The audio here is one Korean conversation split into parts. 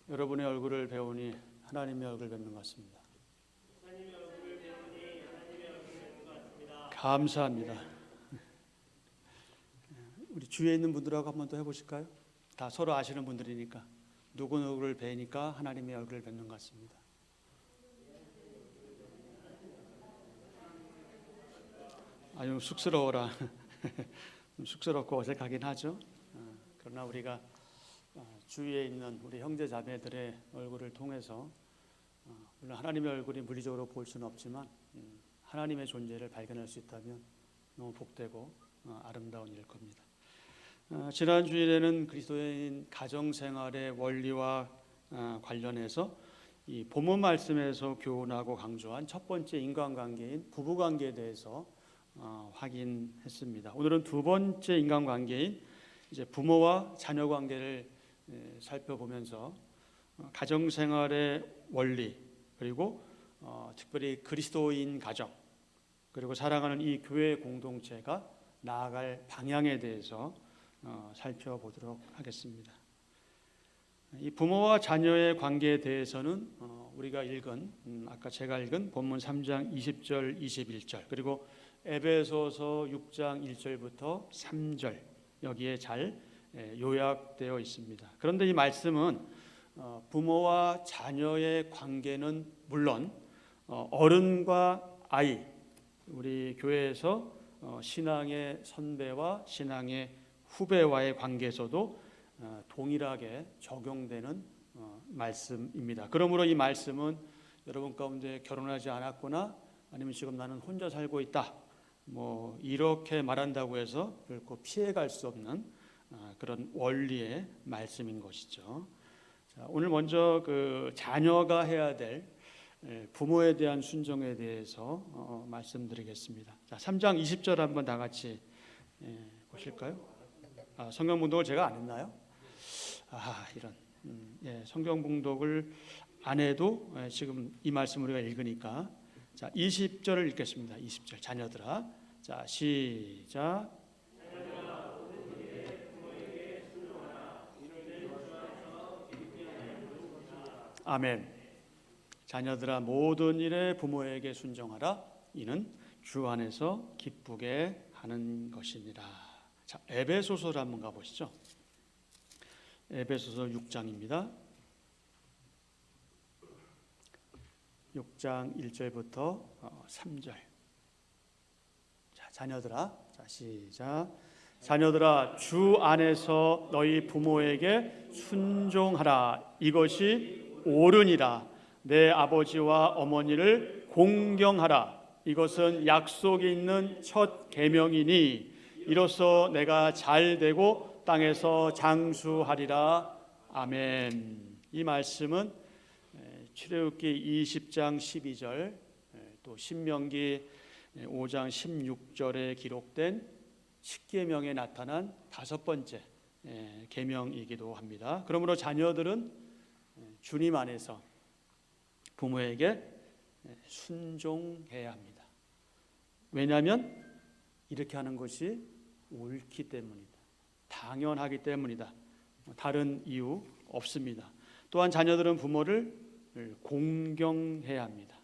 여러분의 얼굴을 배우니 하나님의 얼굴 뵙는 것 같습니다. 감사합니다. 우리 주위에 있는 분들하고 한 번 더 해보실까요? 다 서로 아시는 분들이니까 누구누구를 뵈니까 하나님의 얼굴을 뵙는 것 같습니다. 아유 쑥스러워라. 쑥스럽고 어색하긴 하죠. 그러나 우리가 주위에 있는 우리 형제 자매들의 얼굴을 통해서 물론 하나님의 얼굴이 물리적으로 볼 수는 없지만 하나님의 존재를 발견할 수 있다면 너무 복되고 아름다운 일일 겁니다. 지난 주일에는 그리스도인 가정생활의 원리와 관련해서 이 본문 말씀에서 교훈하고 강조한 첫 번째 인간관계인 부부관계에 대해서 확인했습니다. 오늘은 두 번째 인간관계인 이제 부모와 자녀 관계를 살펴보면서 가정생활의 원리 그리고 특별히 그리스도인 가정 그리고 사랑하는 이 교회 공동체가 나아갈 방향에 대해서 살펴보도록 하겠습니다. 이 부모와 자녀의 관계에 대해서는 우리가 읽은 아까 제가 읽은 본문 3장 20절 21절 그리고 에베소서 6장 1절부터 3절 여기에 잘 요약되어 있습니다. 그런데 이 말씀은 부모와 자녀의 관계는 물론 어른과 아이 우리 교회에서 신앙의 선배와 신앙의 후배와의 관계에서도 동일하게 적용되는 말씀입니다. 그러므로 이 말씀은 여러분 가운데 결혼하지 않았거나 아니면 지금 나는 혼자 살고 있다 뭐 이렇게 말한다고 해서 결코 피해갈 수 없는 그런 원리의 말씀인 것이죠. 자, 오늘 먼저 그 자녀가 해야 될 부모에 대한 순종에 대해서 말씀드리겠습니다. 자, 3장 20절 한번 다 같이 보실까요? 성경 봉독을 제가 안 했나요? 이런 성경 봉독을 안 해도 지금 이 말씀을 우리가 읽으니까 자 20절을 읽겠습니다. 20절 자녀들아 자 시작 아멘. 자녀들아 모든 일에 부모에게 순종하라 이는 주 안에서 기쁘게 하는 것이니라. 자 에베소서를 한번 가보시죠. 에베소서 6장입니다. 6장 1절부터 3절. 자, 자녀들아, 자, 시작. 자녀들아, 주 안에서 너희 부모에게 순종하라. 이것이 옳으니라. 내 아버지와 어머니를 공경하라. 이것은 약속이 있는 첫 계명이니 이로써 내가 잘 되고 땅에서 장수하리라. 아멘. 이 말씀은 출애굽기 20장 12절 또 신명기 5장 16절에 기록된 십계명에 나타난 다섯 번째 계명이기도 합니다. 그러므로 자녀들은 주님 안에서 부모에게 순종해야 합니다. 왜냐하면 이렇게 하는 것이 옳기 때문이다. 당연하기 때문이다. 다른 이유 없습니다. 또한 자녀들은 부모를 공경해야 합니다.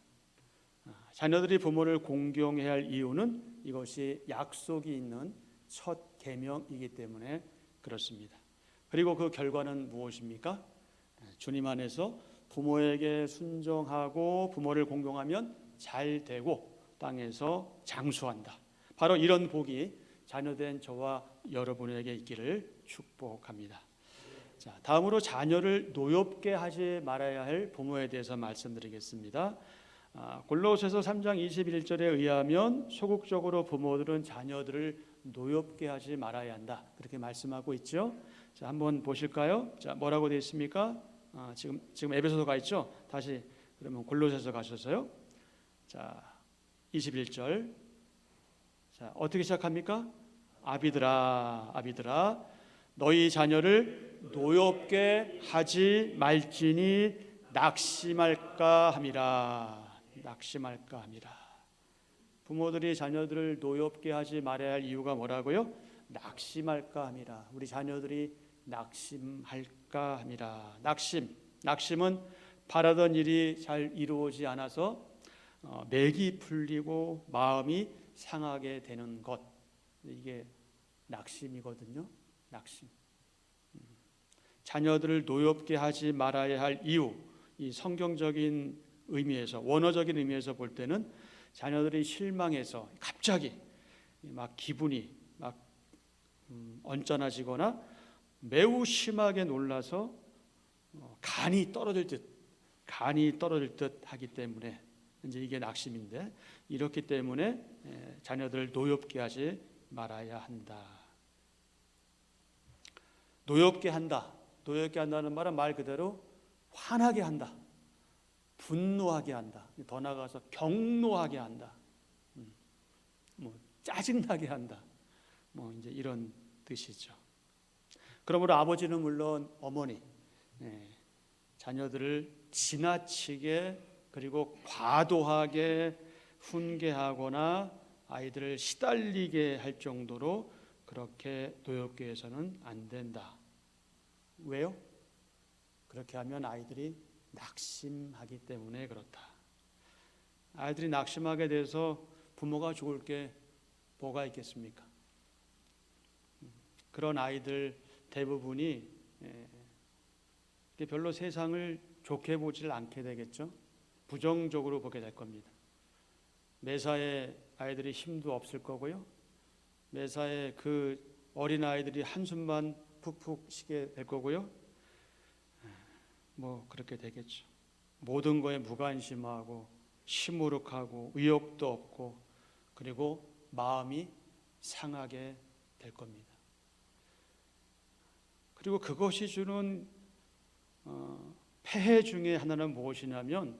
자녀들이 부모를 공경해야 할 이유는 이것이 약속이 있는 첫 계명이기 때문에 그렇습니다. 그리고 그 결과는 무엇입니까? 주님 안에서 부모에게 순종하고 부모를 공경하면 잘 되고 땅에서 장수한다. 바로 이런 복이 자녀된 저와 여러분에게 있기를 축복합니다. 자, 다음으로 자녀를 노엽게 하지 말아야 할 부모에 대해서 말씀드리겠습니다. 골로새서 3장 21절에 의하면 소극적으로 부모들은 자녀들을 노엽게 하지 말아야 한다. 그렇게 말씀하고 있죠. 자, 한번 보실까요? 자, 뭐라고 되어 있습니까? 지금 에베소서 가 있죠. 다시 그러면 골로새서 가셔서요. 자, 21절. 자, 어떻게 시작합니까? 아비들아, 너희 자녀를 노엽게 하지 말지니 낙심할까 함이라. 부모들이 자녀들을 노엽게 하지 말아야 할 이유가 뭐라고요? 낙심할까 함이라. 우리 자녀들이 낙심할까 함이라. 낙심, 낙심은 바라던 일이 잘 이루어지지 않아서 맥이 풀리고 마음이 상하게 되는 것, 이게 낙심이거든요. 낙심. 자녀들을 노엽게 하지 말아야 할 이유, 이 성경적인 의미에서, 원어적인 의미에서 볼 때는 자녀들이 실망해서 갑자기 막 기분이 막 언짢아지거나 매우 심하게 놀라서 간이 떨어질 듯 하기 때문에, 이제 이게 낙심인데, 이렇기 때문에 자녀들을 노엽게 하지 말아야 한다. 노엽게 한다는 말은 말 그대로 화나게 한다, 분노하게 한다, 더 나아가서 경노하게 한다, 짜증나게 한다, 이제 이런 뜻이죠. 그러므로 아버지는 물론 어머니, 자녀들을 지나치게 그리고 과도하게 훈계하거나 아이들을 시달리게 할 정도로 그렇게 노엽게 해서는 안 된다. 왜요? 그렇게 하면 아이들이 낙심하기 때문에 그렇다. 아이들이 낙심하게 돼서 부모가 죽을 게 뭐가 있겠습니까? 그런 아이들 대부분이 별로 세상을 좋게 보질 않게 되겠죠. 부정적으로 보게 될 겁니다. 매사에 아이들이 힘도 없을 거고요. 매사에 그 어린 아이들이 한숨만 푹푹 쉬게 될 거고요. 그렇게 되겠죠. 모든 거에 무관심하고 시무룩하고 의욕도 없고, 그리고 마음이 상하게 될 겁니다. 그리고 그것이 주는 폐해 중에 하나는 무엇이냐면,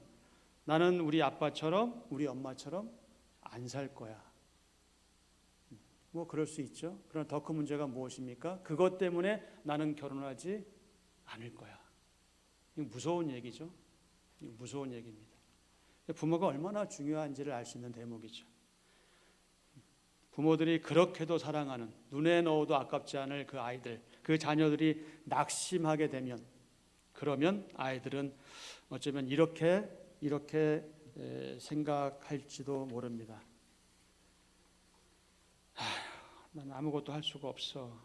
나는 우리 아빠처럼 우리 엄마처럼 안 살 거야. 그럴 수 있죠. 그러나 더 큰 문제가 무엇입니까? 그것 때문에 나는 결혼하지 않을 거야. 이거 무서운 얘기죠. 이거 무서운 얘기입니다. 부모가 얼마나 중요한지를 알 수 있는 대목이죠. 부모들이 그렇게도 사랑하는, 눈에 넣어도 아깝지 않을 그 아이들, 그 자녀들이 낙심하게 되면, 그러면 아이들은 어쩌면 이렇게 생각할지도 모릅니다. 나는 아무것도 할 수가 없어.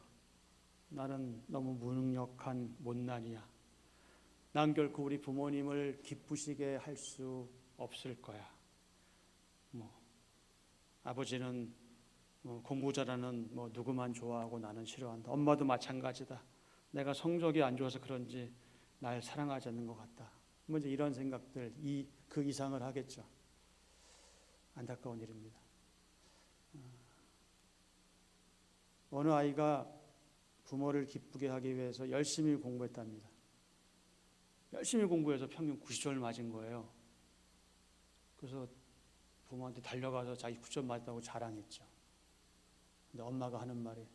나는 너무 무능력한 못난이야. 난 결코 우리 부모님을 기쁘시게 할 수 없을 거야. 아버지는 공부 잘하는 누구만 좋아하고 나는 싫어한다. 엄마도 마찬가지다. 내가 성적이 안 좋아서 그런지 날 사랑하지 않는 것 같다. 이제 이런 생각들, 그 이상을 하겠죠. 안타까운 일입니다. 어느 아이가 부모를 기쁘게 하기 위해서 열심히 공부했답니다. 열심히 공부해서 평균 90점을 맞은 거예요. 그래서 부모한테 달려가서 자기 9점 맞았다고 자랑했죠. 근데 엄마가 하는 말이,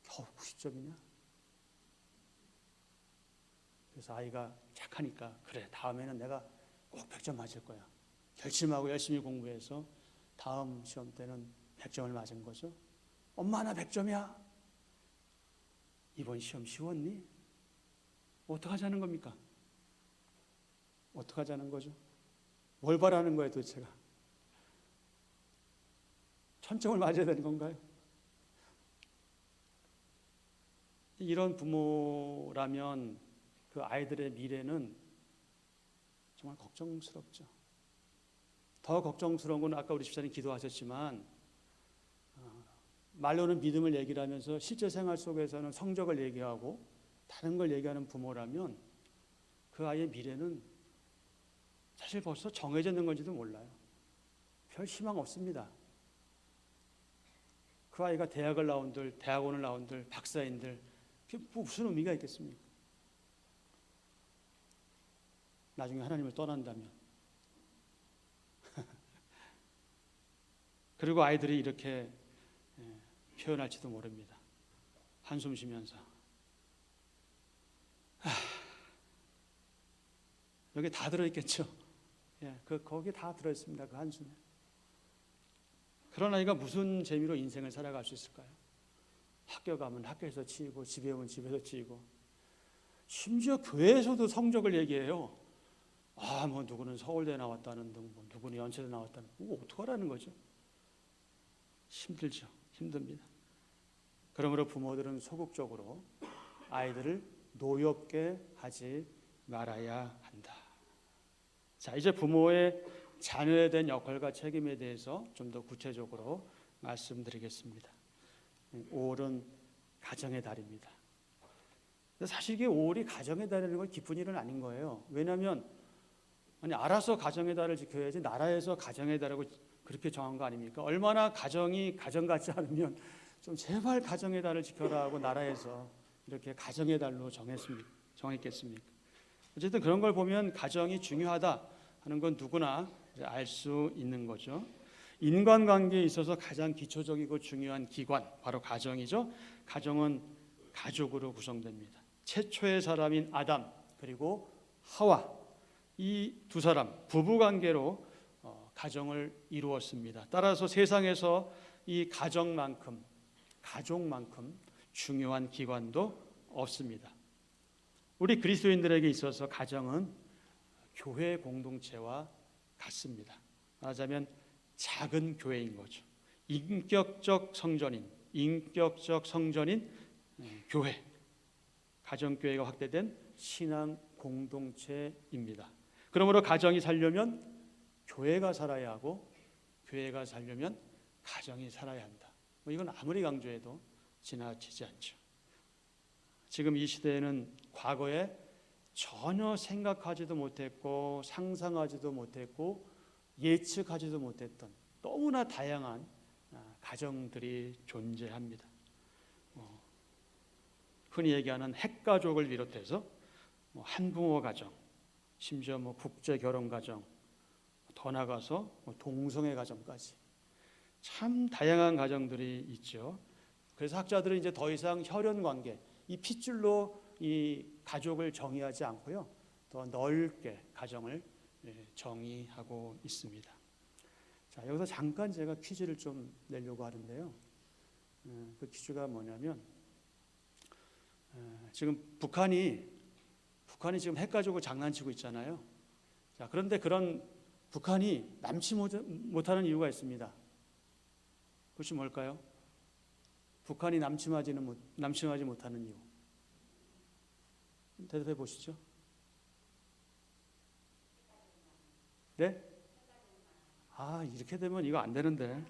겨우 90점이냐? 그래서 아이가 착하니까, 그래, 다음에는 내가 꼭 100점 맞을 거야. 결심하고 열심히 공부해서 다음 시험 때는 100점을 맞은 거죠. 엄마, 나 100점이야. 이번 시험 쉬웠니? 어떡하자는 겁니까? 어떡하자는 거죠? 뭘 바라는 거예요 도대체가? 1000점을 맞아야 되는 건가요? 이런 부모라면 그 아이들의 미래는 정말 걱정스럽죠. 더 걱정스러운 건 아까 우리 집사님 기도하셨지만, 말로는 믿음을 얘기를 하면서 실제 생활 속에서는 성적을 얘기하고 다른 걸 얘기하는 부모라면 그 아이의 미래는 사실 벌써 정해져 있는 건지도 몰라요. 별 희망 없습니다. 그 아이가 대학을 나온들, 대학원을 나온들, 박사인들, 그게 무슨 의미가 있겠습니까? 나중에 하나님을 떠난다면. 그리고 아이들이 이렇게 표현할지도 모릅니다. 한숨 쉬면서, 여기 다 들어있겠죠. 거기 다 들어있습니다. 그 한숨에. 그런 아이가 무슨 재미로 인생을 살아갈 수 있을까요? 학교 가면 학교에서 치이고, 집에 오면 집에서 치이고, 심지어 교회에서도 성적을 얘기해요. 뭐 누구는 서울대 나왔다는 등, 뭐 누구는 연세대 나왔다는 등, 뭐 어떡하라는 거죠? 힘들죠. 힘듭니다. 그러므로 부모들은 소극적으로 아이들을 노엽게 하지 말아야 한다. 자, 이제 부모의 자녀에 대한 역할과 책임에 대해서 좀 더 구체적으로 말씀드리겠습니다. 5월은 가정의 달입니다. 사실 이게 5월이 가정의 달이라는 건 기쁜 일은 아닌 거예요. 왜냐하면 알아서 가정의 달을 지켜야지 나라에서 가정의 달이라고 그렇게 정한 거 아닙니까? 얼마나 가정이 가정 같지 않으면 좀 제발 가정의 달을 지켜라 하고 나라에서 이렇게 가정의 달로 정했겠습니까? 어쨌든 그런 걸 보면 가정이 중요하다 하는 건 누구나 알 수 있는 거죠. 인간관계에 있어서 가장 기초적이고 중요한 기관 바로 가정이죠. 가정은 가족으로 구성됩니다. 최초의 사람인 아담 그리고 하와 이 두 사람 부부관계로 가정을 이루었습니다. 따라서 세상에서 이 가족만큼 중요한 기관도 없습니다. 우리 그리스도인들에게 있어서 가정은 교회 공동체와 같습니다. 말하자면 작은 교회인 거죠. 인격적 성전인 교회, 가정교회가 확대된 신앙 공동체입니다. 그러므로 가정이 살려면 교회가 살아야 하고 교회가 살려면 가정이 살아야 한다. 이건 아무리 강조해도 지나치지 않죠. 지금 이 시대에는 과거에 전혀 생각하지도 못했고 상상하지도 못했고 예측하지도 못했던 너무나 다양한 가정들이 존재합니다. 흔히 얘기하는 핵가족을 비롯해서 한부모 가정, 심지어 국제 결혼 가정, 더 나가서 동성애 가정까지 참 다양한 가정들이 있죠. 그래서 학자들은 이제 더 이상 혈연 관계, 이 핏줄로 이 가족을 정의하지 않고요, 더 넓게 가정을 정의하고 있습니다. 자, 여기서 잠깐 제가 퀴즈를 좀 내려고 하는데요. 그 퀴즈가 뭐냐면 지금 북한이 지금 핵가족을 장난치고 있잖아요. 자, 그런데 그런 북한이 남지 못하는 이유가 있습니다. 그것이 뭘까요? 북한이 남침하지 못하는 이유. 대답해 보시죠. 네? 이렇게 되면 이거 안 되는데.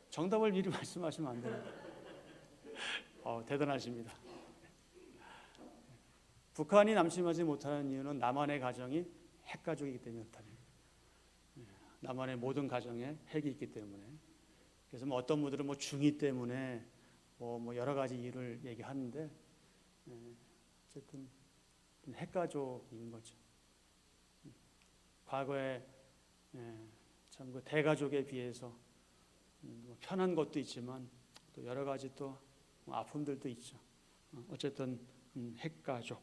정답을 미리 말씀하시면 안 되는데. 대단하십니다. 북한이 남침하지 못하는 이유는 남한의 가정이 핵가족이기 때문에 그렇답니다. 남한의 모든 가정에 핵이 있기 때문에. 그래서 어떤 분들은 중이 때문에 여러 가지 이유를 얘기하는데 어쨌든 핵가족인 거죠. 과거에 참 그 대가족에 비해서 편한 것도 있지만 또 여러 가지 또 아픔들도 있죠. 어쨌든 핵가족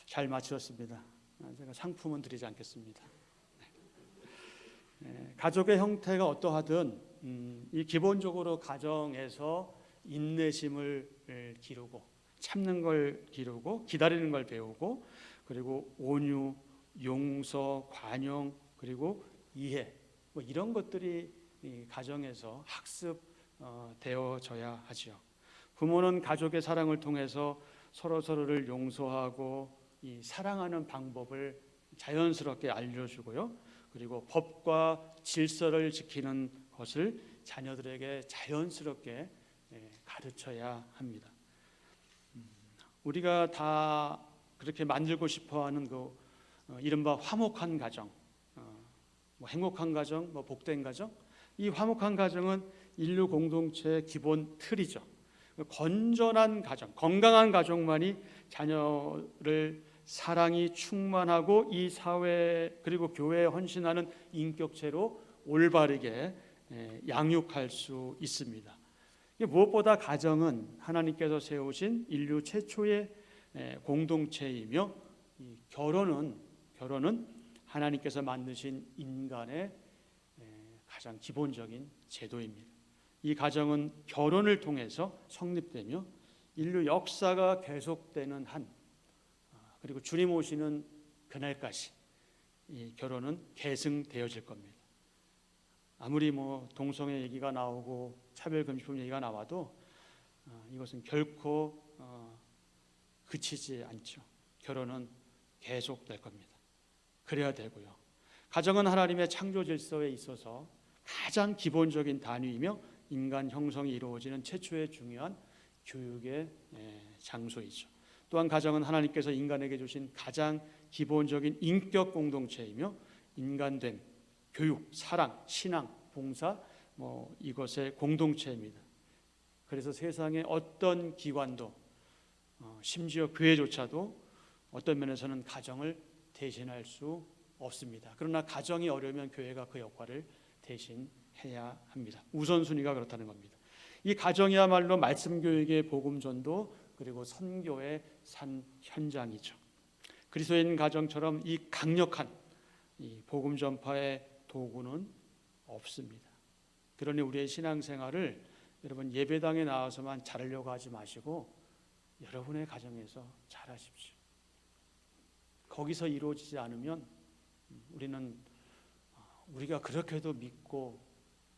잘 맞추셨습니다. 제가 상품은 드리지 않겠습니다. 가족의 형태가 어떠하든 이 기본적으로 가정에서 인내심을 기르고 참는 걸 기르고 기다리는 걸 배우고 그리고 온유, 용서, 관용 그리고 이해 이런 것들이 이 가정에서 학습되어져야 하죠. 부모는 가족의 사랑을 통해서 서로를 용서하고 이 사랑하는 방법을 자연스럽게 알려주고요. 그리고 법과 질서를 지키는 것을 자녀들에게 자연스럽게 가르쳐야 합니다. 우리가 다 그렇게 만들고 싶어하는 그 이른바 화목한 가정, 행복한 가정, 복된 가정, 이 화목한 가정은 인류 공동체의 기본 틀이죠. 건전한 가정, 건강한 가족만이 자녀를 사랑이 충만하고 이 사회 그리고 교회에 헌신하는 인격체로 올바르게 양육할 수 있습니다. 무엇보다 가정은 하나님께서 세우신 인류 최초의 공동체이며 결혼은 하나님께서 만드신 인간의 가장 기본적인 제도입니다. 이 가정은 결혼을 통해서 성립되며 인류 역사가 계속되는 한, 그리고 주님 오시는 그날까지 이 결혼은 계승되어질 겁니다. 아무리 동성애 얘기가 나오고 차별금지법 얘기가 나와도 이것은 결코 그치지 않죠. 결혼은 계속될 겁니다. 그래야 되고요. 가정은 하나님의 창조 질서에 있어서 가장 기본적인 단위이며 인간 형성이 이루어지는 최초의 중요한 교육의 장소이죠. 또한 가정은 하나님께서 인간에게 주신 가장 기본적인 인격 공동체이며 인간됨, 교육, 사랑, 신앙, 봉사 이것의 공동체입니다. 그래서 세상의 어떤 기관도 심지어 교회조차도 어떤 면에서는 가정을 대신할 수 없습니다. 그러나 가정이 어려우면 교회가 그 역할을 대신해야 합니다. 우선순위가 그렇다는 겁니다. 이 가정이야말로 말씀 교육의 복음 전도 그리고 선교의 산 현장이죠. 그리스도인 가정처럼 이 강력한 이 복음 전파의 도구는 없습니다. 그러니 우리의 신앙생활을 여러분 예배당에 나와서만 잘하려고 하지 마시고 여러분의 가정에서 잘하십시오. 거기서 이루어지지 않으면 우리가 그렇게도 믿고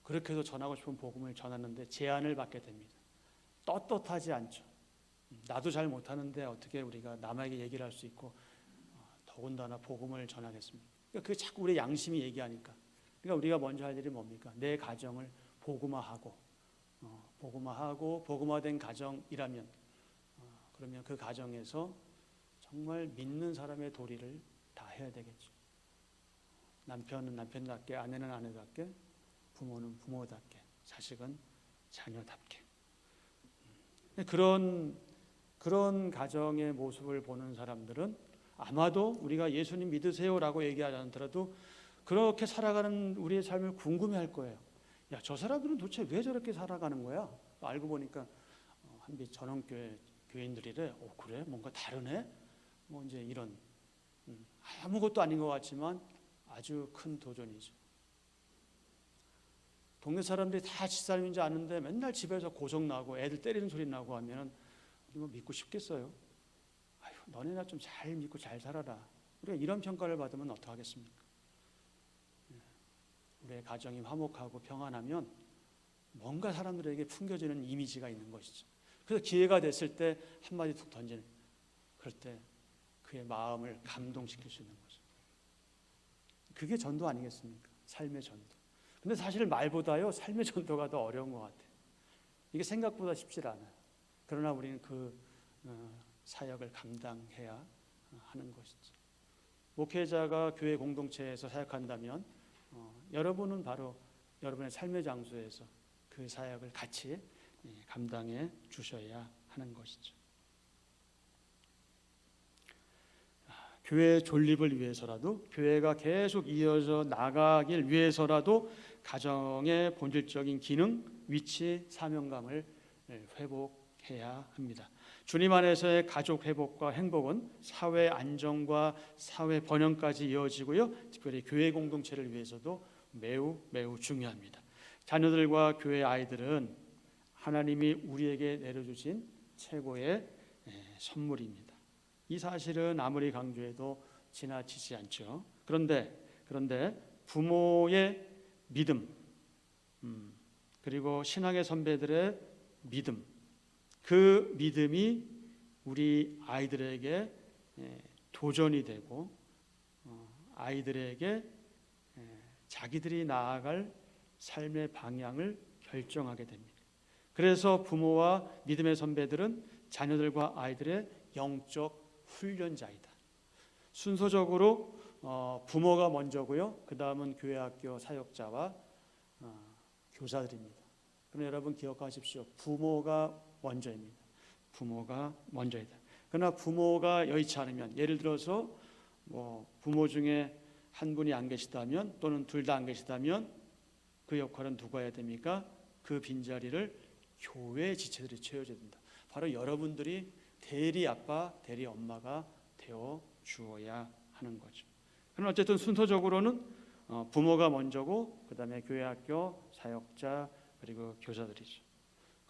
그렇게도 전하고 싶은 복음을 전하는데 제한을 받게 됩니다. 떳떳하지 않죠. 나도 잘 못하는데 어떻게 우리가 남에게 얘기를 할 수 있고 더군다나 복음을 전하겠습니까? 그러니까 그게 자꾸 우리 양심이 얘기하니까. 그러니까 우리가 먼저 할 일이 뭡니까? 내 가정을 복음화하고 복음화된 가정이라면 그러면 그 가정에서 정말 믿는 사람의 도리를 다 해야 되겠죠. 남편은 남편답게, 아내는 아내답게, 부모는 부모답게, 자식은 자녀답게. 그런 가정의 모습을 보는 사람들은 아마도 우리가 예수님 믿으세요라고 얘기하지 않더라도 그렇게 살아가는 우리의 삶을 궁금해할 거예요. 야, 저 사람들은 도대체 왜 저렇게 살아가는 거야? 알고 보니까 한빛 전원교회 교인들이래. 그래? 뭔가 다르네? 이제 이런 아무것도 아닌 것 같지만 아주 큰 도전이죠. 동네 사람들이 다 집사람인지 아는데 맨날 집에서 고성 나고 애들 때리는 소리 나고 하면 믿고 싶겠어요? 아유, 너네나 좀 잘 믿고 잘 살아라. 우리가 이런 평가를 받으면 어떡하겠습니까? 우리의 가정이 화목하고 평안하면 뭔가 사람들에게 풍겨지는 이미지가 있는 것이죠. 그래서 기회가 됐을 때 한마디 툭 던지는, 그럴 때 그의 마음을 감동시킬 수 있는 거죠. 그게 전도 아니겠습니까? 삶의 전도. 근데 사실 말보다요 삶의 전도가 더 어려운 것 같아요. 이게 생각보다 쉽지 않아요. 그러나 우리는 그 사역을 감당해야 하는 것이죠. 목회자가 교회 공동체에서 사역한다면 여러분은 바로 여러분의 삶의 장소에서 그 사역을 같이 감당해 주셔야 하는 것이죠. 교회 존립을 위해서라도, 교회가 계속 이어져 나가길 위해서라도 가정의 본질적인 기능, 위치, 사명감을 회복해야 합니다. 주님 안에서의 가족 회복과 행복은 사회 안정과 사회 번영까지 이어지고요. 특별히 교회 공동체를 위해서도 매우 중요합니다. 자녀들과 교회 아이들은 하나님이 우리에게 내려주신 최고의 선물입니다. 이 사실은 아무리 강조해도 지나치지 않죠. 그런데 부모의 믿음, 그리고 신앙의 선배들의 믿음, 그 믿음이 우리 아이들에게 도전이 되고 아이들에게 자기들이 나아갈 삶의 방향을 결정하게 됩니다. 그래서 부모와 믿음의 선배들은 자녀들과 아이들의 영적 훈련자이다. 순서적으로 부모가 먼저고요. 그 다음은 교회 학교 사역자와 교사들입니다. 그럼 여러분 기억하십시오. 부모가 먼저입니다. 부모가 먼저이다. 그러나 부모가 여의치 않으면, 예를 들어서 부모 중에 한 분이 안 계시다면 또는 둘 다 안 계시다면 그 역할은 누가 해야 됩니까? 그 빈자리를 교회 지체들이 채워줘야 된다. 바로 여러분들이 대리 아빠, 대리 엄마가 되어 주어야 하는 거죠. 그럼 어쨌든 순서적으로는 부모가 먼저고 그 다음에 교회 학교 사역자 그리고 교사들이죠.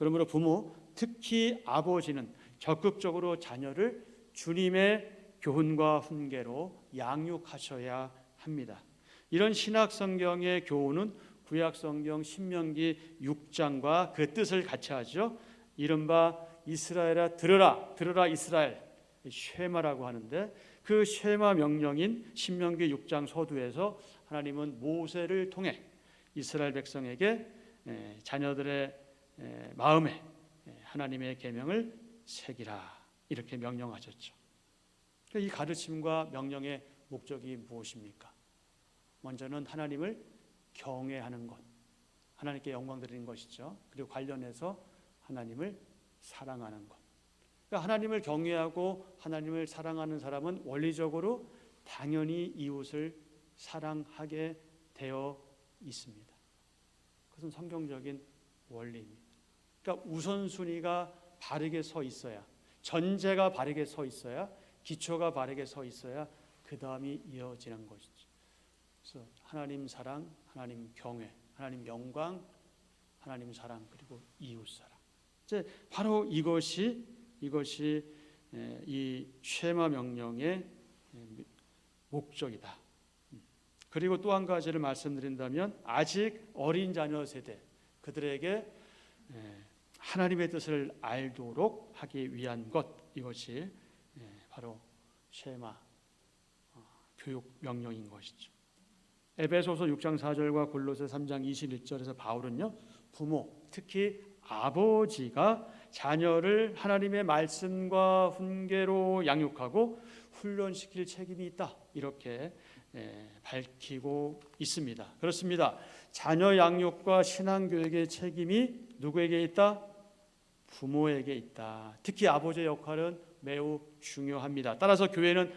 그러므로 부모, 특히 아버지는 적극적으로 자녀를 주님의 교훈과 훈계로 양육하셔야 합니다. 이런 신약 성경의 교훈은 구약 성경 신명기 6장과 그 뜻을 같이 하죠. 이른바 이스라엘아 들으라, 들으라 이스라엘, 쉐마라고 하는데, 그 쉐마 명령인 신명기 6장 서두에서 하나님은 모세를 통해 이스라엘 백성에게 자녀들의 마음에 하나님의 계명을 새기라 이렇게 명령하셨죠. 이 가르침과 명령의 목적이 무엇입니까? 먼저는 하나님을 경외하는 것, 하나님께 영광 드리는 것이죠. 그리고 관련해서 하나님을 사랑하는 것. 그러니까 하나님을 경외하고 하나님을 사랑하는 사람은 원리적으로 당연히 이웃을 사랑하게 되어 있습니다. 그것은 성경적인 원리입니다. 그러니까 우선순위가 바르게 서 있어야, 전제가 바르게 서 있어야, 기초가 바르게 서 있어야 그 다음이 이어지는 것이죠. 그래서 하나님 사랑, 하나님 경외, 하나님 영광, 하나님 사랑, 그리고 이웃 사랑. 이제 바로 이것이 이 쉐마 명령의 목적이다. 그리고 또 한 가지를 말씀드린다면, 아직 어린 자녀 세대, 그들에게 하나님의 뜻을 알도록 하기 위한 것, 이것이 바로 쉐마 교육 명령인 것이죠. 에베소서 6장 4절과 골로새 3장 21절에서 바울은요, 부모, 특히 아버지가 자녀를 하나님의 말씀과 훈계로 양육하고 훈련시킬 책임이 있다, 이렇게 밝히고 있습니다. 그렇습니다. 자녀 양육과 신앙교육의 책임이 누구에게 있다? 부모에게 있다. 특히 아버지의 역할은 매우 중요합니다. 따라서 교회는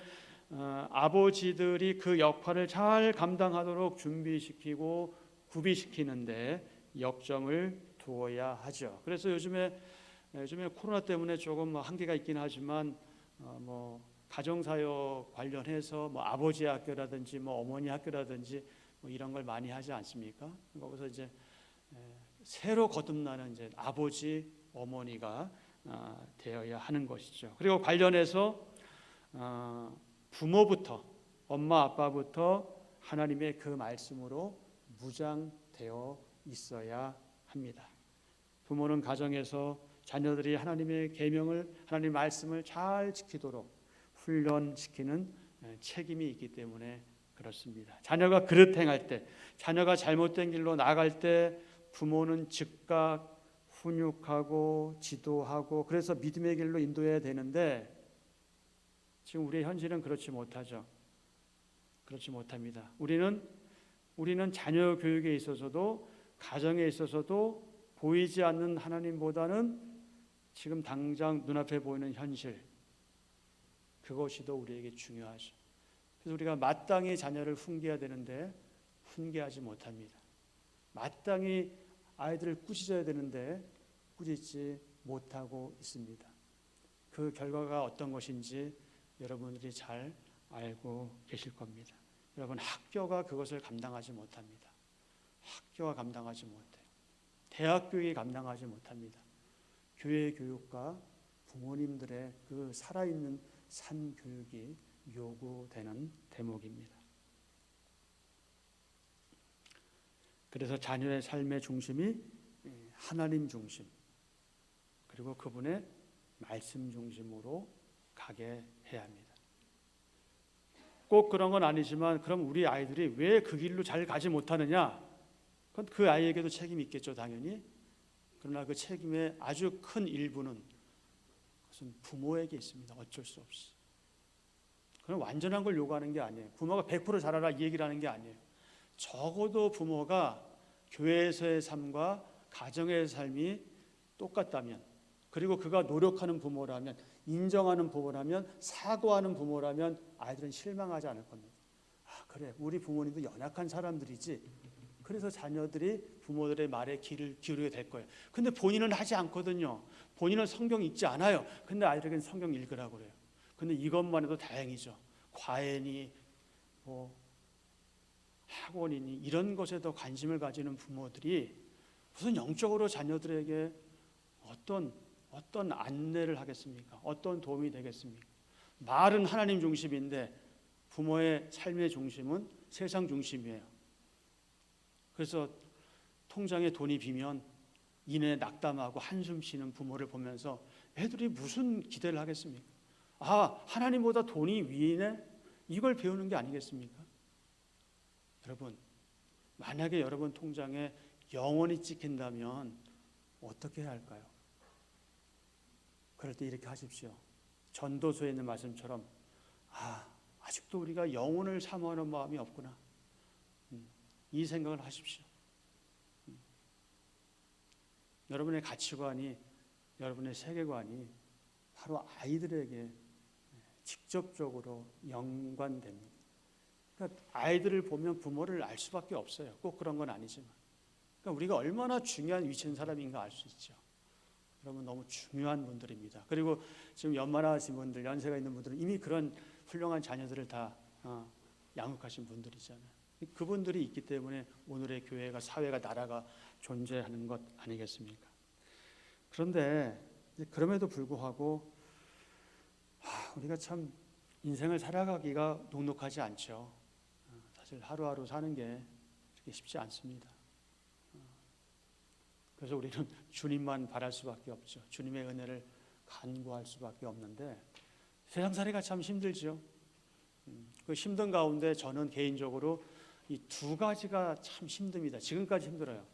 아버지들이 그 역할을 잘 감당하도록 준비시키고 구비시키는데 역점을 두어야 하죠. 그래서 요즘에 코로나 때문에 조금 한계가 있긴 하지만 가정사역 관련해서 아버지 학교라든지 어머니 학교라든지 이런 걸 많이 하지 않습니까? 거기서 이제 새로 거듭나는 이제 아버지, 어머니가 되어야 하는 것이죠. 그리고 관련해서 부모부터, 엄마 아빠부터 하나님의 그 말씀으로 무장되어 있어야 합니다. 부모는 가정에서 자녀들이 하나님의 계명을, 하나님의 말씀을 잘 지키도록 훈련시키는 책임이 있기 때문에 그렇습니다. 자녀가 그릇 행할 때, 자녀가 잘못된 길로 나갈 때 부모는 즉각 훈육하고 지도하고, 그래서 믿음의 길로 인도해야 되는데, 지금 우리의 현실은 그렇지 못하죠. 그렇지 못합니다. 우리는 자녀 교육에 있어서도, 가정에 있어서도 보이지 않는 하나님보다는 지금 당장 눈앞에 보이는 현실, 그것이 더 우리에게 중요하죠. 그래서 우리가 마땅히 자녀를 훈계해야 되는데 훈계하지 못합니다. 마땅히 아이들을 꾸짖어야 되는데 꾸짖지 못하고 있습니다. 그 결과가 어떤 것인지 여러분들이 잘 알고 계실 겁니다. 여러분, 학교가 그것을 감당하지 못합니다. 학교가 감당하지 못해요. 대학 교육이 감당하지 못합니다. 교회 교육과 부모님들의 그 살아있는 산 교육이 요구되는 대목입니다. 그래서 자녀의 삶의 중심이 하나님 중심, 그리고 그분의 말씀 중심으로 가게 해야 합니다. 꼭 그런 건 아니지만, 그럼 우리 아이들이 왜 그 길로 잘 가지 못하느냐? 그건 그 아이에게도 책임이 있겠죠, 당연히. 그러나 그 책임의 아주 큰 일부는 그것은 부모에게 있습니다. 어쩔 수 없이. 그건 완전한 걸 요구하는 게 아니에요. 부모가 100% 잘하라 이 얘기를 하는 게 아니에요. 적어도 부모가 교회에서의 삶과 가정의 삶이 똑같다면, 그리고 그가 노력하는 부모라면, 인정하는 부모라면, 사과하는 부모라면 아이들은 실망하지 않을 겁니다. 그래, 우리 부모님도 연약한 사람들이지. 그래서 자녀들이 부모들의 말에 귀를 기울이게 될 거예요. 근데 본인은 하지 않거든요. 본인은 성경 읽지 않아요. 근데 아이들에게는 성경 읽으라고 그래요. 근데 이것만 해도 다행이죠. 과외니 학원이니 이런 것에 더 관심을 가지는 부모들이 무슨 영적으로 자녀들에게 어떤 안내를 하겠습니까? 어떤 도움이 되겠습니까? 말은 하나님 중심인데 부모의 삶의 중심은 세상 중심이에요. 그래서 통장에 돈이 비면 이내 낙담하고 한숨 쉬는 부모를 보면서 애들이 무슨 기대를 하겠습니까? 하나님보다 돈이 위이네? 이걸 배우는 게 아니겠습니까? 여러분, 만약에 여러분 통장에 영원히 찍힌다면 어떻게 해야 할까요? 그럴 때 이렇게 하십시오. 전도서에 있는 말씀처럼 아직도 우리가 영혼을 사모하는 마음이 없구나. 이 생각을 하십시오. 여러분의 가치관이, 여러분의 세계관이 바로 아이들에게 직접적으로 연관됩니다. 그러니까 아이들을 보면 부모를 알 수밖에 없어요. 꼭 그런 건 아니지만. 그러니까 우리가 얼마나 중요한 위치에 있는 사람인가 알 수 있죠. 여러분 너무 중요한 분들입니다. 그리고 지금 연만하신 분들, 연세가 있는 분들은 이미 그런 훌륭한 자녀들을 다 양육하신 분들이잖아요. 그분들이 있기 때문에 오늘의 교회가, 사회가, 나라가 존재하는 것 아니겠습니까? 그런데 그럼에도 불구하고 우리가 참 인생을 살아가기가 녹록하지 않죠. 사실 하루하루 사는 게 그렇게 쉽지 않습니다. 그래서 우리는 주님만 바랄 수밖에 없죠. 주님의 은혜를 간구할 수밖에 없는데 세상살이가 참 힘들죠. 그 힘든 가운데 저는 개인적으로 이 두 가지가 참 힘듭니다. 지금까지 힘들어요.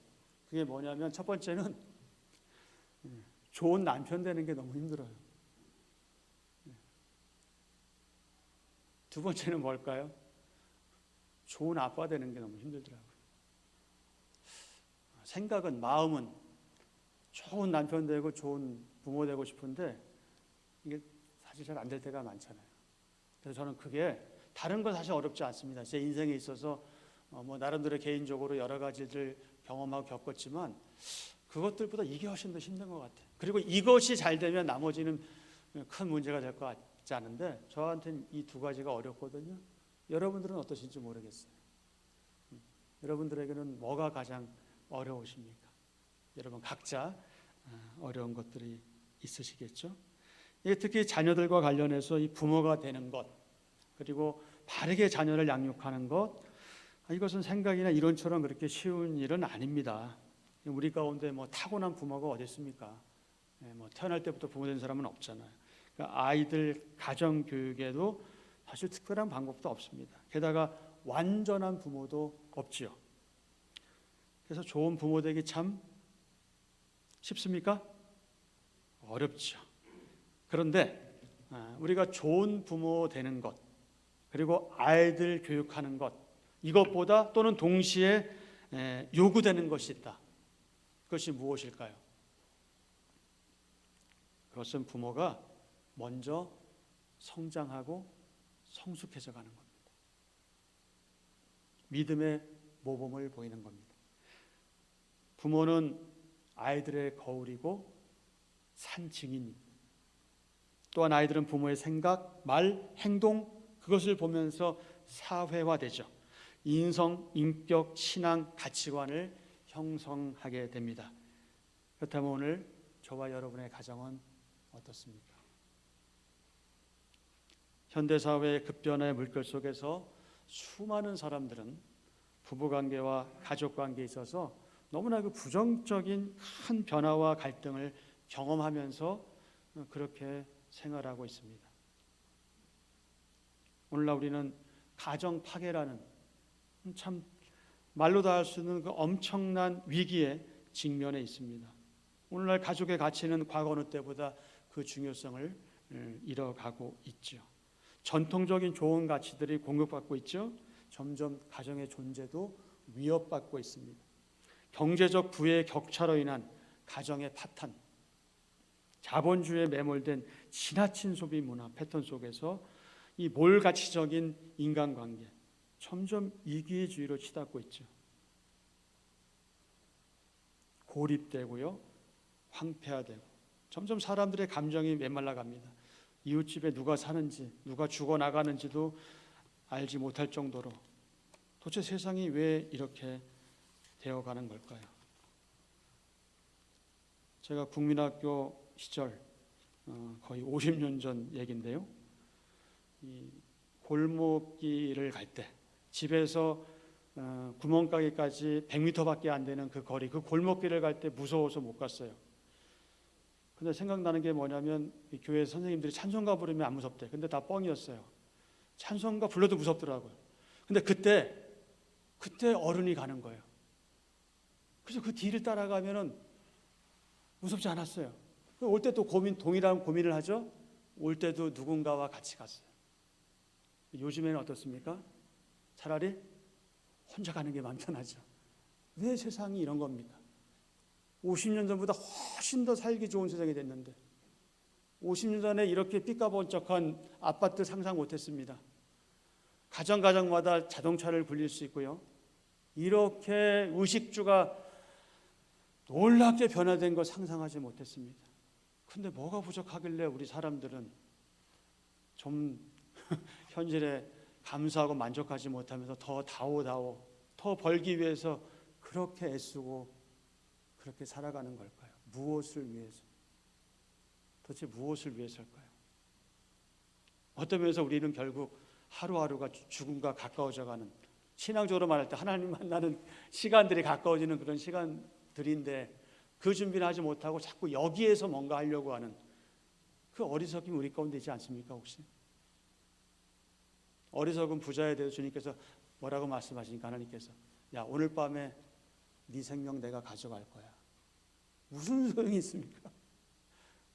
그게 뭐냐면 첫 번째는 좋은 남편 되는 게 너무 힘들어요. 두 번째는 뭘까요? 좋은 아빠 되는 게 너무 힘들더라고요. 생각은, 마음은 좋은 남편 되고 좋은 부모 되고 싶은데 이게 사실 잘 안 될 때가 많잖아요. 그래서 저는 그게 다른 건 사실 어렵지 않습니다. 제 인생에 있어서 나름대로 개인적으로 여러 가지들 경험하고 겪었지만 그것들보다 이게 훨씬 더 힘든 것 같아요. 그리고 이것이 잘 되면 나머지는 큰 문제가 될 것 같지 않은데 저한테는 이 두 가지가 어렵거든요. 여러분들은 어떠신지 모르겠어요. 여러분들에게는 뭐가 가장 어려우십니까? 여러분 각자 어려운 것들이 있으시겠죠? 특히 자녀들과 관련해서 이 부모가 되는 것, 그리고 바르게 자녀를 양육하는 것, 이것은 생각이나 이론처럼 그렇게 쉬운 일은 아닙니다. 우리 가운데 타고난 부모가 어디 있습니까? 태어날 때부터 부모 된 사람은 없잖아요. 그러니까 아이들 가정 교육에도 사실 특별한 방법도 없습니다. 게다가 완전한 부모도 없지요. 그래서 좋은 부모 되기 참 쉽습니까? 어렵죠. 그런데 우리가 좋은 부모 되는 것, 그리고 아이들 교육하는 것, 이것보다 또는 동시에 요구되는 것이 있다. 그것이 무엇일까요? 그것은 부모가 먼저 성장하고 성숙해져 가는 겁니다. 믿음의 모범을 보이는 겁니다. 부모는 아이들의 거울이고 산 증인입니다. 또한 아이들은 부모의 생각, 말, 행동, 그것을 보면서 사회화되죠. 인성, 인격, 신앙, 가치관을 형성하게 됩니다. 그렇다면 오늘 저와 여러분의 가정은 어떻습니까? 현대사회의 급변화의 물결 속에서 수많은 사람들은 부부관계와 가족관계에 있어서 너무나 그 부정적인 큰 변화와 갈등을 경험하면서 그렇게 생활하고 있습니다. 오늘날 우리는 가정 파괴라는 참 말로 다 할 수 있는 그 엄청난 위기에 직면해 있습니다. 오늘날 가족의 가치는 과거 어느 때보다 그 중요성을 잃어가고 있죠. 전통적인 좋은 가치들이 공격받고 있죠. 점점 가정의 존재도 위협받고 있습니다. 경제적 부의 격차로 인한 가정의 파탄, 자본주의에 매몰된 지나친 소비 문화 패턴 속에서 이 몰가치적인 인간관계 점점 이기주의로 치닫고 있죠. 고립되고요, 황폐화되고 점점 사람들의 감정이 메말라갑니다. 이웃집에 누가 사는지, 누가 죽어나가는지도 알지 못할 정도로 도대체 세상이 왜 이렇게 되어가는 걸까요? 제가 국민학교 시절 거의 50년 전 얘기인데요. 이 골목길을 갈 때 집에서 구멍가게까지 100m밖에 안 되는 그 거리, 그 골목길을 갈 때 무서워서 못 갔어요. 근데 생각나는 게 뭐냐면 이 교회 선생님들이 찬송가 부르면 안 무섭대. 근데 다 뻥이었어요. 찬송가 불러도 무섭더라고요. 근데 그때 어른이 가는 거예요. 그래서 그 뒤를 따라가면은 무섭지 않았어요. 올 때 또 동일한 고민을 하죠. 올 때도 누군가와 같이 갔어요. 요즘에는 어떻습니까? 차라리 혼자 가는 게 마음 편하죠. 왜 세상이 이런 겁니까? 50년 전보다 훨씬 더 살기 좋은 세상이 됐는데 50년 전에 이렇게 삐까번쩍한 아파트 상상 못했습니다. 가정마다 자동차를 굴릴 수 있고요. 이렇게 의식주가 놀랍게 변화된 거 상상하지 못했습니다. 근데 뭐가 부족하길래 우리 사람들은 좀 현실에 감사하고 만족하지 못하면서 더 다오다오, 더 벌기 위해서 그렇게 애쓰고 그렇게 살아가는 걸까요? 무엇을 위해서? 도대체 무엇을 위해서일까요? 어떤 면에서 우리는 결국 하루하루가 죽음과 가까워져가는, 신앙적으로 말할 때 하나님 만나는 시간들이 가까워지는 그런 시간들인데 그 준비를 하지 못하고 자꾸 여기에서 뭔가 하려고 하는 그 어리석음이 우리 가운데 있지 않습니까? 혹시 어리석은 부자에 대해서 주님께서 뭐라고 말씀하시니까 하나님께서 야, 오늘 밤에 네 생명 내가 가져갈 거야. 무슨 소용이 있습니까?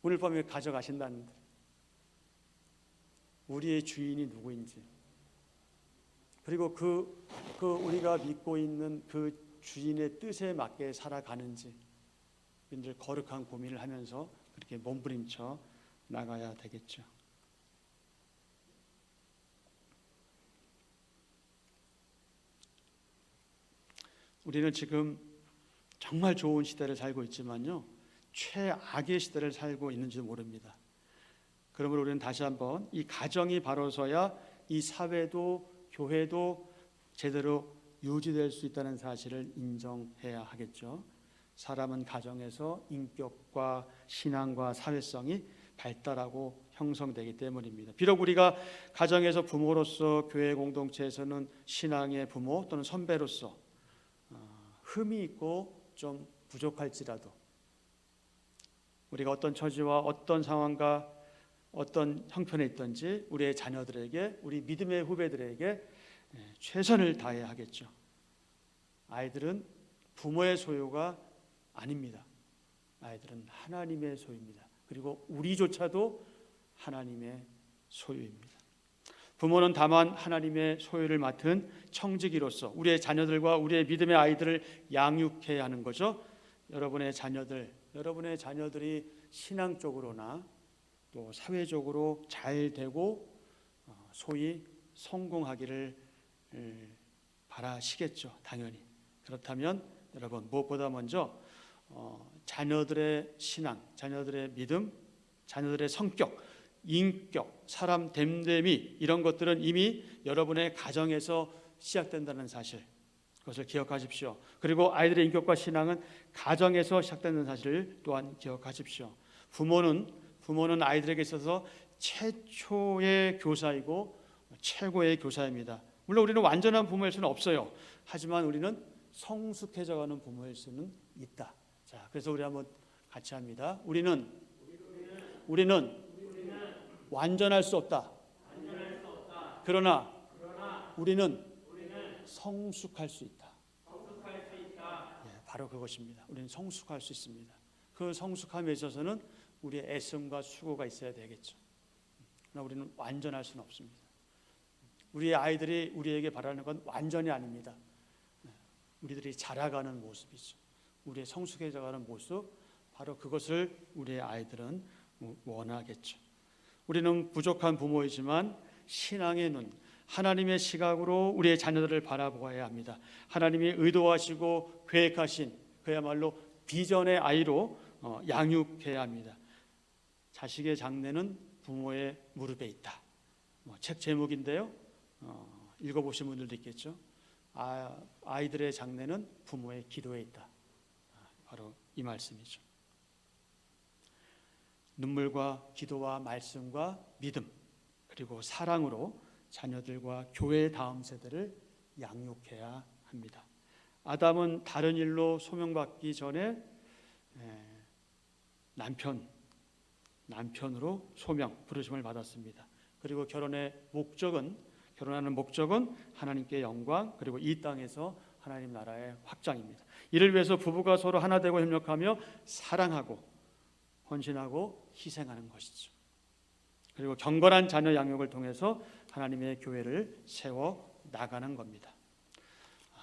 오늘 밤에 가져가신다는데 우리의 주인이 누구인지, 그리고 그 우리가 믿고 있는 그 주인의 뜻에 맞게 살아가는지 늘 거룩한 고민을 하면서 그렇게 몸부림쳐 나가야 되겠죠. 우리는 지금 정말 좋은 시대를 살고 있지만요, 최악의 시대를 살고 있는지 모릅니다. 그러므로 우리는 다시 한번 이 가정이 바로서야 이 사회도 교회도 제대로 유지될 수 있다는 사실을 인정해야 하겠죠. 사람은 가정에서 인격과 신앙과 사회성이 발달하고 형성되기 때문입니다. 비록 우리가 가정에서 부모로서, 교회 공동체에서는 신앙의 부모 또는 선배로서 흠이 있고 좀 부족할지라도 우리가 어떤 처지와 어떤 상황과 어떤 형편에 있든지 우리의 자녀들에게, 우리 믿음의 후배들에게 최선을 다해야 하겠죠. 아이들은 부모의 소유가 아닙니다. 아이들은 하나님의 소유입니다. 그리고 우리조차도 하나님의 소유입니다. 부모는 다만 하나님의 소유를 맡은 청지기로서 우리의 자녀들과 우리의 믿음의 아이들을 양육해야 하는 거죠. 여러분의 자녀들이 신앙적으로나 또 사회적으로 잘 되고 소위 성공하기를 바라시겠죠. 당연히. 그렇다면 여러분, 무엇보다 먼저 자녀들의 신앙, 자녀들의 믿음, 자녀들의 성격, 인격, 사람 됨됨이, 이런 것들은 이미 여러분의 가정에서 시작된다는 사실, 그것을 기억하십시오. 그리고 아이들의 인격과 신앙은 가정에서 시작되는 사실을 또한 기억하십시오. 부모는 아이들에게 있어서 최초의 교사이고 최고의 교사입니다. 물론 우리는 완전한 부모일 수는 없어요. 하지만 우리는 성숙해져가는 부모일 수는 있다. 자, 그래서 우리 한번 같이 합니다. 우리는 완전할 수 없다. 그러나 우리는 성숙할 수 있다. 예, 바로 그것입니다. 우리는 성숙할 수 있습니다. 그 성숙함에 있어서는 우리의 애씀과 수고가 있어야 되겠죠. 그러나 우리는 완전할 수는 없습니다. 우리의 아이들이 우리에게 바라는 건 완전이 아닙니다. 우리들이 자라가는 모습이죠. 우리의 성숙해져가는 모습, 바로 그것을 우리의 아이들은 원하겠죠. 우리는 부족한 부모이지만 신앙의 눈, 하나님의 시각으로 우리의 자녀들을 바라보아야 합니다. 하나님이 의도하시고 계획하신 그야말로 비전의 아이로 양육해야 합니다. 자식의 장래는 부모의 무릎에 있다. 책 제목인데요. 읽어보신 분들도 있겠죠. 아이들의 장래는 부모의 기도에 있다. 바로 이 말씀이죠. 눈물과 기도와 말씀과 믿음 그리고 사랑으로 자녀들과 교회의 다음 세대를 양육해야 합니다. 아담은 다른 일로 소명받기 전에 남편으로 소명, 부르심을 받았습니다. 그리고 결혼하는 목적은 하나님께 영광 그리고 이 땅에서 하나님 나라의 확장입니다. 이를 위해서 부부가 서로 하나 되고 협력하며 사랑하고 헌신하고 희생하는 것이죠. 그리고 경건한 자녀 양육을 통해서 하나님의 교회를 세워 나가는 겁니다.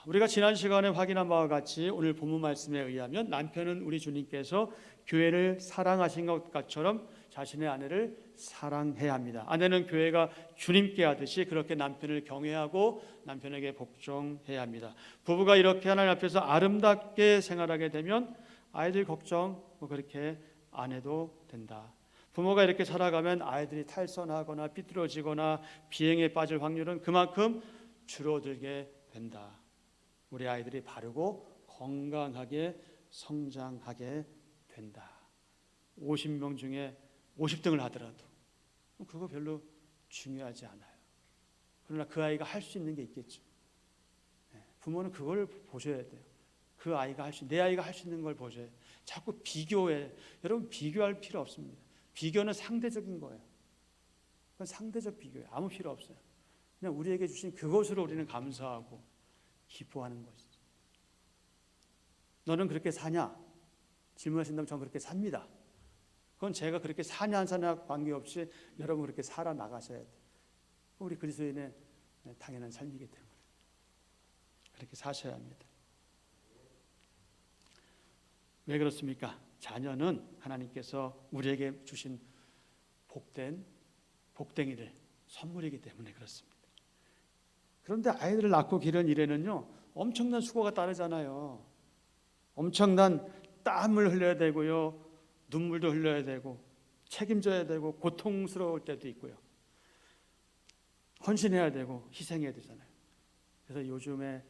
우리가 지난 시간에 확인한 바와 같이 오늘 본문 말씀에 의하면 남편은 우리 주님께서 교회를 사랑하신 것처럼 자신의 아내를 사랑해야 합니다. 아내는 교회가 주님께 하듯이 그렇게 남편을 경외하고 남편에게 복종해야 합니다. 부부가 이렇게 하나님 앞에서 아름답게 생활하게 되면 아이들 걱정 그렇게 안 해도 된다. 부모가 이렇게 살아가면 아이들이 탈선하거나 삐뚤어지거나 비행에 빠질 확률은 그만큼 줄어들게 된다. 우리 아이들이 바르고 건강하게 성장하게 된다. 50명 중에 50등을 하더라도 그거 별로 중요하지 않아요. 그러나 그 아이가 할 수 있는 게 있겠죠. 부모는 그걸 보셔야 돼요. 그 아이가 내 아이가 할 수 있는 걸 보셔야 돼요. 자꾸 비교해. 여러분 비교할 필요 없습니다. 비교는 상대적인 거예요. 그건 상대적 비교예요. 아무 필요 없어요. 그냥 우리에게 주신 그것으로 우리는 감사하고 기뻐하는 것이죠. 너는 그렇게 사냐? 질문하신다면 저는 그렇게 삽니다. 그건 제가 그렇게 사냐 안 사냐 관계없이 여러분 그렇게 살아나가셔야 돼요. 우리 그리스도인의 당연한 삶이기 때문에 그렇게 사셔야 합니다. 왜 그렇습니까? 자녀는 하나님께서 우리에게 주신 복댕이들 선물이기 때문에 그렇습니다. 그런데 아이들을 낳고 기르는 일에는요 엄청난 수고가 따르잖아요. 엄청난 땀을 흘려야 되고요, 눈물도 흘려야 되고 책임져야 되고 고통스러울 때도 있고요, 헌신해야 되고 희생해야 되잖아요. 그래서 요즘에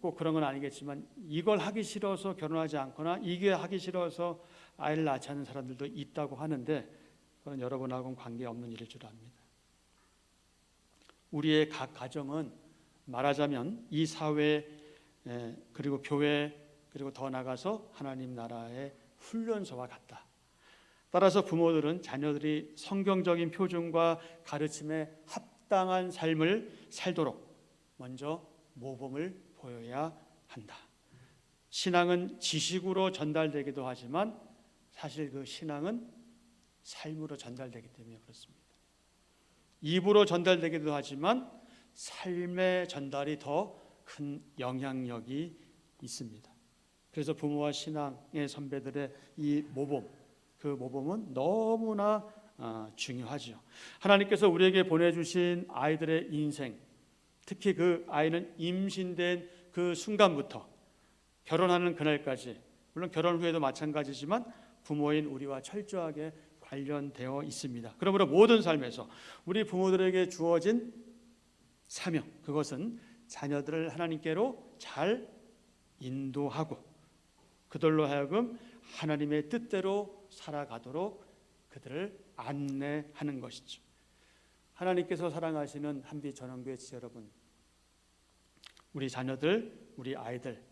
꼭 그런 건 아니겠지만 이걸 하기 싫어서 결혼하지 않거나 이게 하기 싫어서 아이를 낳지 않는 사람들도 있다고 하는데 그건 여러분하고는 관계없는 일일 줄 압니다. 우리의 각 가정은 말하자면 이 사회 그리고 교회 그리고 더 나가서 하나님 나라의 훈련소와 같다. 따라서 부모들은 자녀들이 성경적인 표준과 가르침에 합당한 삶을 살도록 먼저 모범을 보여야 한다. 신앙은 지식으로 전달되기도 하지만 사실 그 신앙은 삶으로 전달되기 때문에 그렇습니다. 입으로 전달되기도 하지만 삶의 전달이 더 큰 영향력이 있습니다. 그래서 부모와 신앙의 선배들의 이 모범, 그 모범은 너무나 중요하죠. 하나님께서 우리에게 보내주신 아이들의 인생, 특히 그 아이는 임신된 그 순간부터 결혼하는 그날까지, 물론 결혼 후에도 마찬가지지만 부모인 우리와 철저하게 관련되어 있습니다. 그러므로 모든 삶에서 우리 부모들에게 주어진 사명, 그것은 자녀들을 하나님께로 잘 인도하고 그들로 하여금 하나님의 뜻대로 살아가도록 그들을 안내하는 것이죠. 하나님께서 사랑하시는 한빛 전원교회 지체 여러분, 우리 자녀들, 우리 아이들,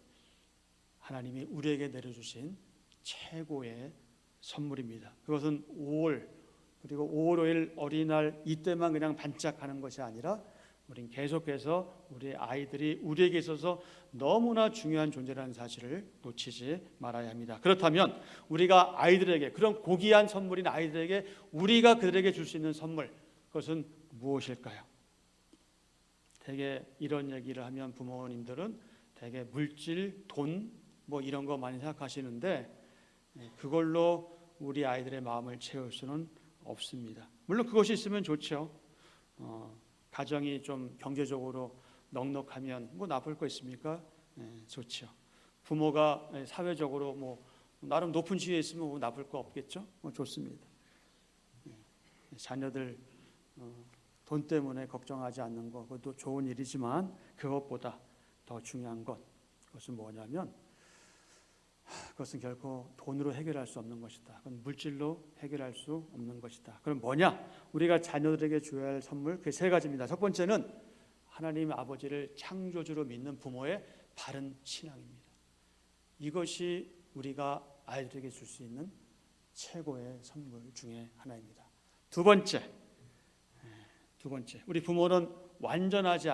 하나님이 우리에게 내려주신 최고의 선물입니다. 그것은 5월 그리고 5월 5일 어린이날 이때만 그냥 반짝하는 것이 아니라 우린 계속해서 우리 아이들이 우리에게 있어서 너무나 중요한 존재라는 사실을 놓치지 말아야 합니다. 그렇다면 우리가 아이들에게, 그런 고귀한 선물인 아이들에게 우리가 그들에게 줄 수 있는 선물, 그것은 무엇일까요? 대개 이런 얘기를 하면 부모님들은 대개 물질, 돈 이런 거 많이 생각하시는데 그걸로 우리 아이들의 마음을 채울 수는 없습니다. 물론 그것이 있으면 좋죠. 가정이 좀 경제적으로 넉넉하면 나쁠 거 있습니까? 좋죠. 부모가 사회적으로 나름 높은 지위에 있으면 나쁠 거 없겠죠? 좋습니다. 자녀들 돈 때문에 걱정하지 않는 것, 그것도 좋은 일이지만 그것보다 더 중요한 것, 그것은 뭐냐면 그것은 결코 돈으로 해결할 수 없는 것이다. 그건 물질로 해결할 수 없는 것이다. 그럼 뭐냐? 우리가 자녀들에게 줘야 할 선물 그 세 가지입니다. 첫 번째는 하나님 아버지를 창조주로 믿는 부모의 바른 신앙입니다. 이것이 우리가 아이들에게 줄 수 있는 최고의 선물 중에 하나입니다. 두 번째, 우리 부모는 완전하지는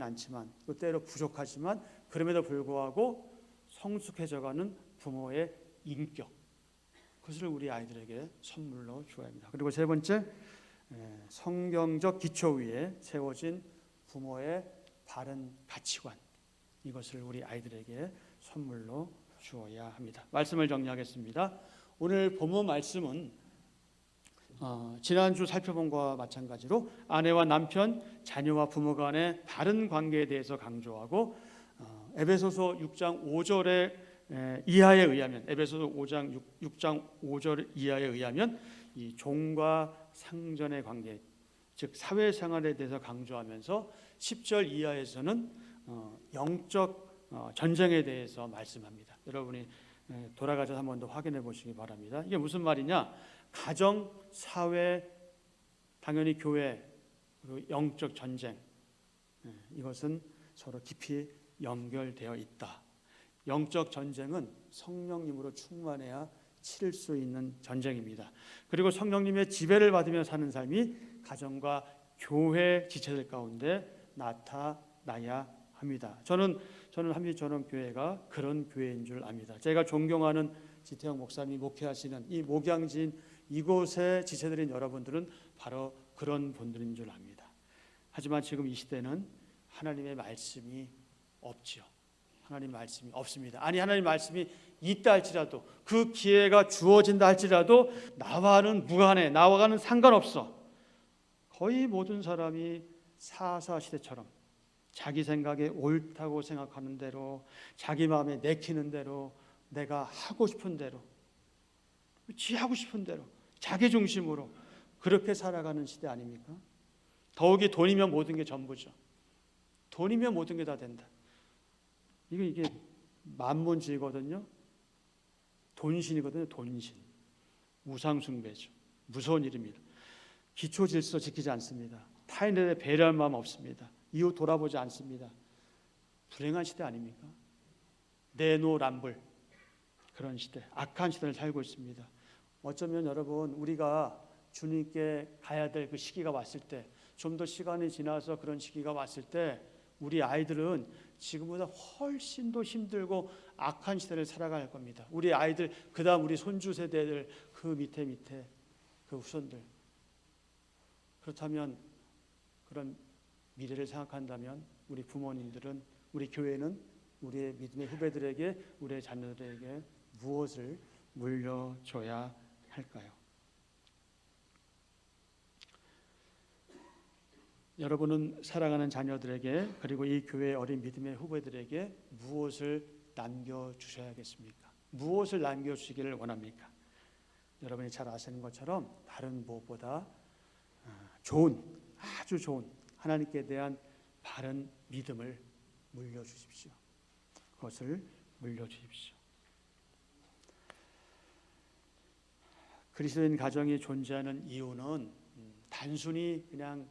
않지만 또 때로 부족하지만 그럼에도 불구하고 성숙해져가는 부모의 인격, 그것을 우리 아이들에게 선물로 주어야 합니다. 그리고 세 번째, 성경적 기초 위에 세워진 부모의 바른 가치관, 이것을 우리 아이들에게 선물로 주어야 합니다. 말씀을 정리하겠습니다. 오늘 본문 말씀은 지난주 살펴본 것과 마찬가지로 아내와 남편, 자녀와 부모 간의 바른 관계에 대해서 강조하고 에베소서 6장 5절의 이하에 의하면 에베소서 6장 5절 이하에 의하면 이 종과 상전의 관계, 즉 사회생활에 대해서 강조하면서 10절 이하에서는 영적 전쟁에 대해서 말씀합니다. 여러분이 돌아가서 한 번 더 확인해 보시기 바랍니다. 이게 무슨 말이냐? 가정, 사회, 당연히 교회, 그리고 영적 전쟁, 이것은 서로 깊이 연결되어 있다. 영적 전쟁은 성령님으로 충만해야 치를 수 있는 전쟁입니다. 그리고 성령님의 지배를 받으며 사는 삶이 가정과 교회 지체들 가운데 나타나야 합니다. 저는 한빛전원 교회가 그런 교회인 줄 압니다. 제가 존경하는 지태영 목사님이 목회하시는 이 목양지인 이곳의 지체들인 여러분들은 바로 그런 분들인 줄 압니다. 하지만 지금 이 시대는 하나님의 말씀이 없지요. 하나님 말씀이 없습니다. 아니, 하나님 말씀이 있다 할지라도, 그 기회가 주어진다 할지라도 나와는 무관해, 나와는 상관없어. 거의 모든 사람이 사사시대처럼 자기 생각에 옳다고 생각하는 대로, 자기 마음에 내키는 대로, 내가 하고 싶은 대로, 지 하고 싶은 대로, 자기 중심으로 그렇게 살아가는 시대 아닙니까? 더욱이 돈이면 모든 게 전부죠. 돈이면 모든 게 다 된다. 이게 만문주의거든요. 돈신이거든요. 돈신. 우상숭배죠. 무서운 일입니다. 기초 질서 지키지 않습니다. 타인에 대해 배려할 마음 없습니다. 이웃 돌아보지 않습니다. 불행한 시대 아닙니까? 내노남불, 그런 시대, 악한 시대를 살고 있습니다. 어쩌면 여러분, 우리가 주님께 가야 될 그 시기가 왔을 때, 좀 더 시간이 지나서 그런 시기가 왔을 때 우리 아이들은 지금보다 훨씬 더 힘들고 악한 시대를 살아갈 겁니다. 우리 아이들, 그 다음 우리 손주 세대들, 그 밑에 그 후손들. 그렇다면, 그런 미래를 생각한다면 우리 부모님들은, 우리 교회는 우리의 믿음의 후배들에게, 우리의 자녀들에게 무엇을 물려줘야 할까요? 여러분은 사랑하는 자녀들에게, 그리고 이 교회의 어린 믿음의 후배들에게 무엇을 남겨주셔야겠습니까? 무엇을 남겨주시기를 원합니까? 여러분이 잘 아시는 것처럼 다른 무엇보다 아주 좋은 하나님께 대한 바른 믿음을 물려주십시오. 그것을 물려주십시오. 그리스도인 가정이 존재하는 이유는 단순히 그냥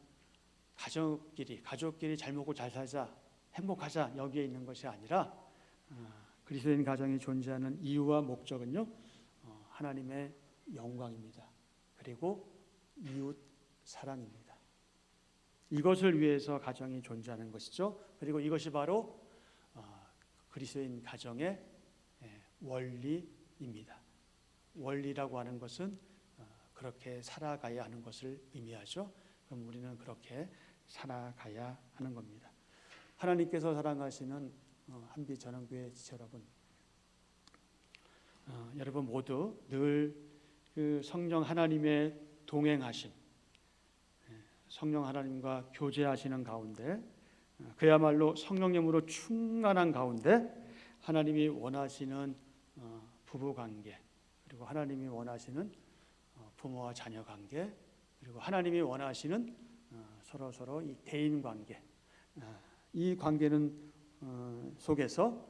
가족끼리 잘 먹고 잘 살자, 행복하자, 여기에 있는 것이 아니라 그리스도인 가정이 존재하는 이유와 목적은요, 하나님의 영광입니다. 그리고 이웃 사랑입니다. 이것을 위해서 가정이 존재하는 것이죠. 그리고 이것이 바로 그리스도인 가정의 원리입니다. 원리라고 하는 것은 그렇게 살아가야 하는 것을 의미하죠. 그럼 우리는 그렇게 살아가야 하는 겁니다. 하나님께서 사랑하시는 한빛전원교회 지체 여러분, 여러분 모두 늘 그 성령 하나님의 동행하심, 성령 하나님과 교제하시는 가운데, 그야말로 성령님으로 충만한 가운데 하나님이 원하시는 부부관계, 그리고 하나님이 원하시는 부모와 자녀 관계, 그리고 하나님이 원하시는 서로 이 대인 관계, 이 관계는 속에서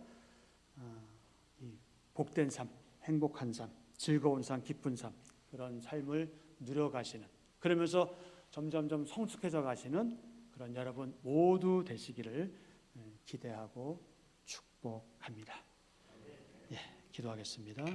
복된 삶, 행복한 삶, 즐거운 삶, 기쁜 삶, 그런 삶을 누려가시는, 그러면서 점점점 성숙해져 가시는 그런 여러분 모두 되시기를 기대하고 축복합니다. 예, 기도하겠습니다.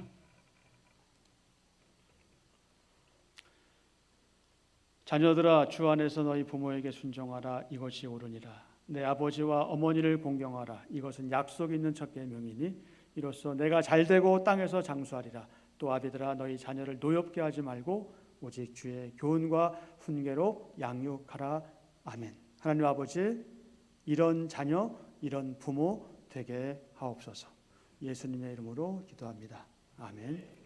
자녀들아, 주 안에서 너희 부모에게 순종하라. 이것이 옳으니라. 내 아버지와 어머니를 공경하라. 이것은 약속 있는 첫 계명이니 이로써 내가 잘되고 땅에서 장수하리라. 또 아비들아, 너희 자녀를 노엽게 하지 말고 오직 주의 교훈과 훈계로 양육하라. 아멘. 하나님 아버지, 이런 자녀, 이런 부모 되게 하옵소서. 예수님의 이름으로 기도합니다. 아멘.